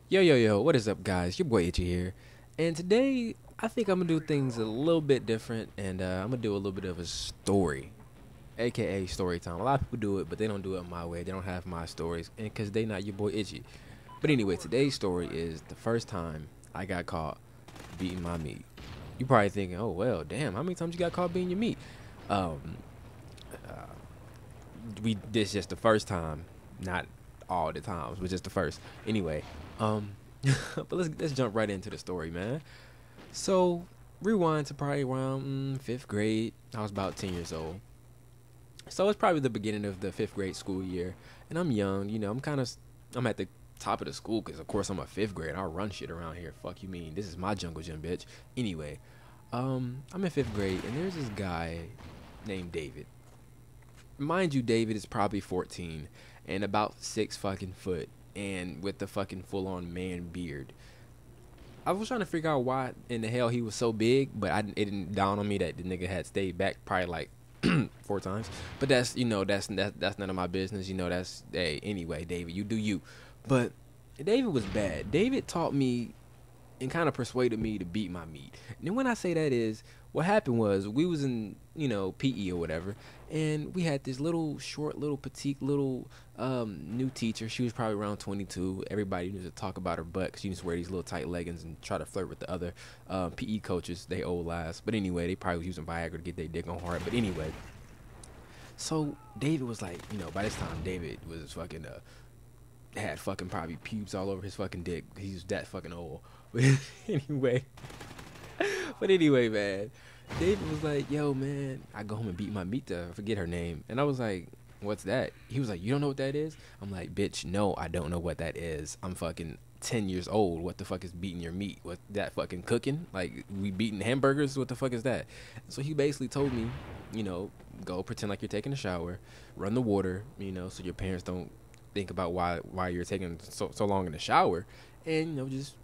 Yo, what is up, guys? Your boy Itchy here. And today, I think I'm gonna do things a little bit different, and I'm gonna do a little bit of a story, aka story time. A lot of people do it, but they don't do it my way. They don't have my stories, and because they not your boy Itchy. But anyway, today's story is the first time I got caught beating my meat. You probably thinking, oh, well, damn, how many times you got caught beating your meat? Um, this just the first time, not all the times, but just the first. Anyway, um, but let's jump right into the story, man. So rewind to probably around fifth grade. I was about 10 years old. So it's probably the beginning of the fifth grade school year, and I'm young. I'm at the top of the school because of course I'm a fifth grade. I'll run shit around here. Fuck you mean? This is my jungle gym, bitch. Anyway, I'm in fifth grade, and there's this guy named David. Mind you, David is probably 14 and about 6 fucking foot and with the fucking full on man beard. I was trying to figure out why in the hell he was so big, but it didn't dawn on me that the nigga had stayed back probably like 4 times. But that's none of my business. That's hey. Anyway, David, you do you. But David was bad. David taught me and kind of persuaded me to beat my meat. And then when I say that is, what happened was we was in, PE or whatever, and we had this little short, little petite, little new teacher. She was probably around 22. Everybody used to talk about her butt because she used to wear these little tight leggings and try to flirt with the other PE coaches. They old lies. But anyway, they probably was using Viagra to get their dick on hard. But anyway, so David was like, by this time, David was fucking had fucking probably pubes all over his fucking dick. He was that fucking old. But anyway, man, David was like, yo, man, I go home and beat my meat to forget her name. And I was like, what's that? He was like, you don't know what that is? I'm like, bitch, no, I don't know what that is. I'm fucking 10 years old. What the fuck is beating your meat? What that fucking cooking? Like, we beating hamburgers? What the fuck is that? So he basically told me, go pretend like you're taking a shower, run the water, so your parents don't think about why you're taking so long in the shower, and just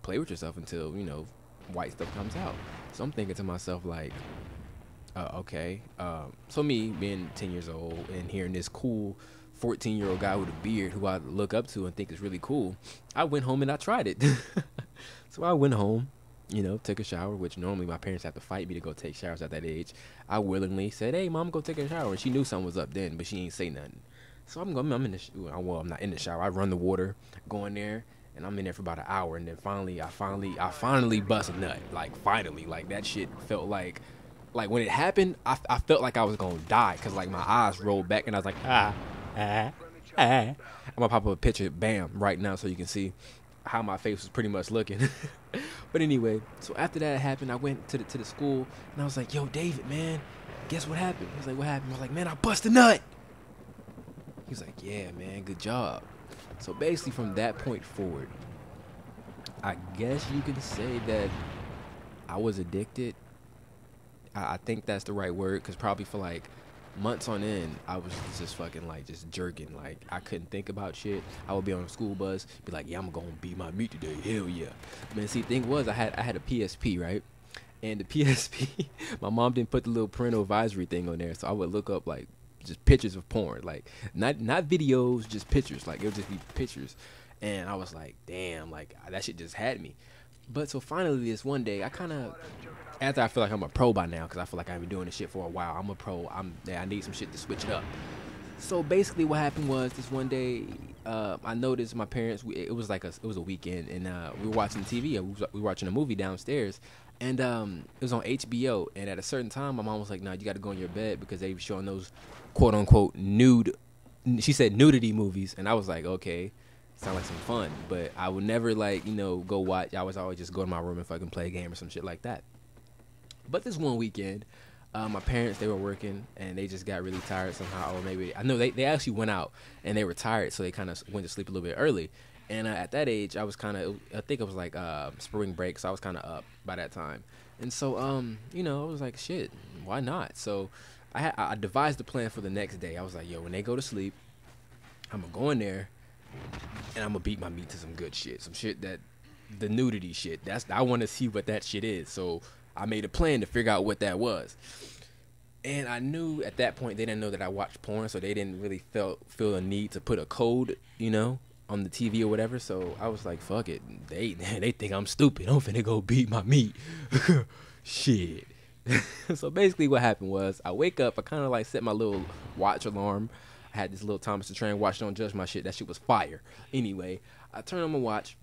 play with yourself until white stuff comes out. So I'm thinking to myself like, okay. So me being 10 years old and hearing this cool 14-year-old guy with a beard who I look up to and think is really cool, I went home and I tried it. So I went home, took a shower, which normally my parents have to fight me to go take showers at that age. I willingly said, hey, mom, go take a shower. And she knew something was up then, but she ain't say nothing. So I'm in the well, I'm not in the shower. I run the water, go in there, and I'm in there for about an hour, and then I finally bust a nut. Like finally, like that shit felt like when it happened, I felt like I was gonna die because like my eyes rolled back and I was like I'm gonna pop up a picture, bam, right now so you can see how my face was pretty much looking. But anyway, so after that happened, I went to the school and I was like, yo, David, man, guess what happened? He was like, what happened? I was like, man, I bust a nut. He was like, yeah, man, good job. So basically from that point forward, I guess you can say that I was addicted. I think that's the right word, because probably for like months on end, I was just fucking like just jerking. Like I couldn't think about shit. I would be on a school bus, be like, yeah, I'm gonna beat my meat today. Hell yeah. Man, see, thing was I had a PSP, right? And the PSP, my mom didn't put the little parental advisory thing on there, so I would look up like just pictures of porn, like not videos, just pictures. Like it would just be pictures, and I was like, damn, like that shit just had me. But so finally, this one day, I kind of, after I feel like I'm a pro by now, because I feel like I've been doing this shit for a while. I'm a pro. I need some shit to switch it up. So basically, what happened was this one day, I noticed my parents. It was a weekend, and we were watching TV. We were watching a movie downstairs, and it was on HBO. And at a certain time, my mom was like, "No, you got to go in your bed because they were showing those quote unquote nude." She said nudity movies, and I was like, "Okay, sound like some fun." But I would never go watch. I was always just go to my room and fucking play a game or some shit like that. But this one weekend, my parents, they were working and they just got really tired somehow, or maybe I know they actually went out and they were tired, so they kind of went to sleep a little bit early. And at that age, I was I think it was like spring break, so I was kind of up by that time. And so I was like, shit, why not? So I devised a plan for the next day. I was like, yo, when they go to sleep, I'm gonna go in there and I'm gonna beat my meat to some good shit, some shit that the nudity shit. I want to see what that shit is. So I made a plan to figure out what that was. And I knew at that point they didn't know that I watched porn, so they didn't really feel a need to put a code, on the TV or whatever. So I was like, fuck it. They think I'm stupid. I'm finna go beat my meat. Shit. So basically what happened was I wake up. I kind of like set my little watch alarm. I had this little Thomas the Train watch. Don't judge my shit. That shit was fire. Anyway, I turn on my watch.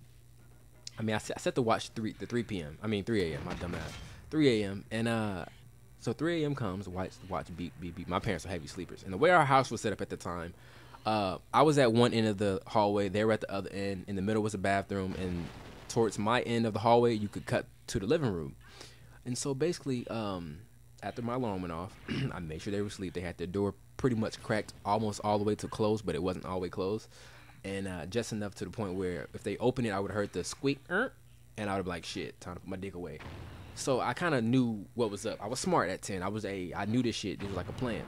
I mean, I set the watch 3 p.m. I mean 3 a.m. My dumb ass. 3 a.m. And so 3 a.m. comes. Watch beep beep beep. My parents are heavy sleepers, and the way our house was set up at the time, I was at one end of the hallway. They were at the other end. In the middle was a bathroom, and towards my end of the hallway, you could cut to the living room. And so basically, after my alarm went off, I made sure they were asleep. They had their door pretty much cracked almost all the way to closed, but it wasn't all the way closed. And just enough to the point where if they opened it, I would have heard the squeak, and I would be like, shit, time to put my dick away. So I kind of knew what was up. I was smart at 10. I knew this shit. It was like a plan.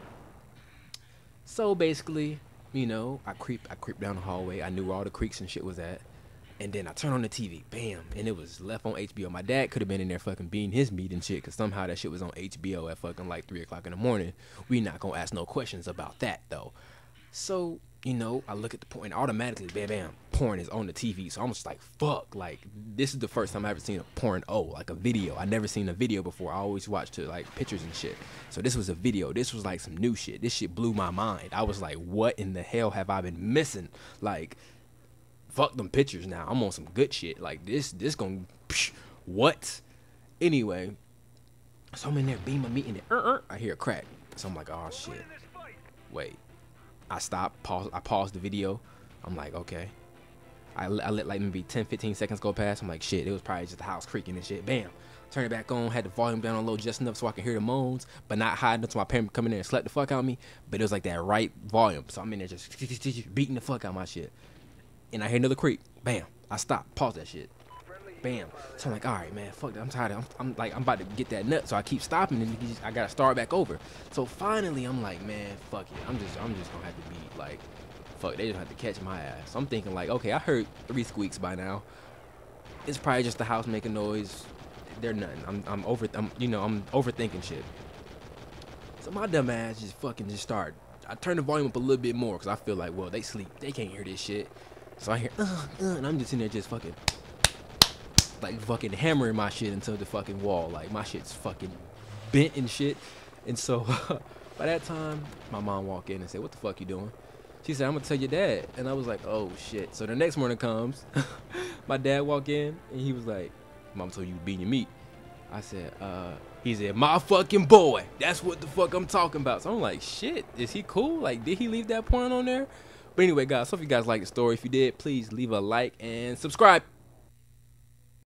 So basically, you know, I creep down the hallway. I knew where all the creaks and shit was at. And then I turn on the TV, bam, and it was left on HBO. My dad could have been in there fucking beating his meat and shit, because somehow that shit was on HBO at fucking like 3 o'clock in the morning. We not gonna ask no questions about that, though. So, you know, I look at the porn, and automatically, bam, bam, porn is on the TV. So I'm just like, fuck, like, this is the first time I've ever seen a porn, like a video. I never seen a video before. I always watched to, like, pictures and shit. So this was a video. This was, like, some new shit. This shit blew my mind. I was like, what in the hell have I been missing? Like, fuck them pictures now. I'm on some good shit. Like, this gonna, what? Anyway, so I'm in there beating my meat, and then, I hear a crack. So I'm like, oh, shit. Wait. I paused the video. I'm like, okay. I let like maybe 10-15 seconds go past. I'm like, shit, it was probably just the house creaking and shit. Bam. Turn it back on. Had the volume down low just enough so I can hear the moans, but not high enough so my parents come in there and slap the fuck out of me. But it was like that right volume. So I'm in there just beating the fuck out of my shit. And I hear another creak. Bam. I stop. Pause that shit. Bam. So I'm like, all right, man, fuck that. I'm tired. I'm about to get that nut. So I keep stopping, and I gotta start back over. So finally, I'm like, man, fuck it. I'm just gonna have to be like, fuck. They just have to catch my ass. So I'm thinking like, okay, I heard 3 squeaks by now. It's probably just the house making noise. They're nothing. I'm overthinking shit. So my dumb ass just start. I turn the volume up a little bit more because I feel like, well, they sleep. They can't hear this shit. So I hear, and I'm just in there just fucking hammering my shit into the fucking wall. Like, my shit's fucking bent and shit. And so by that time, my mom walked in and said, what the fuck you doing? She said, I'm gonna tell your dad. And I was like, oh shit. So the next morning comes, my dad walked in and he was like, Mom told you beating your meat. I said, he said, my fucking boy. That's what the fuck I'm talking about. So I'm like, shit, is he cool? Like, did he leave that porn on there? But anyway, guys, so if you guys like the story, if you did, please leave a like and subscribe.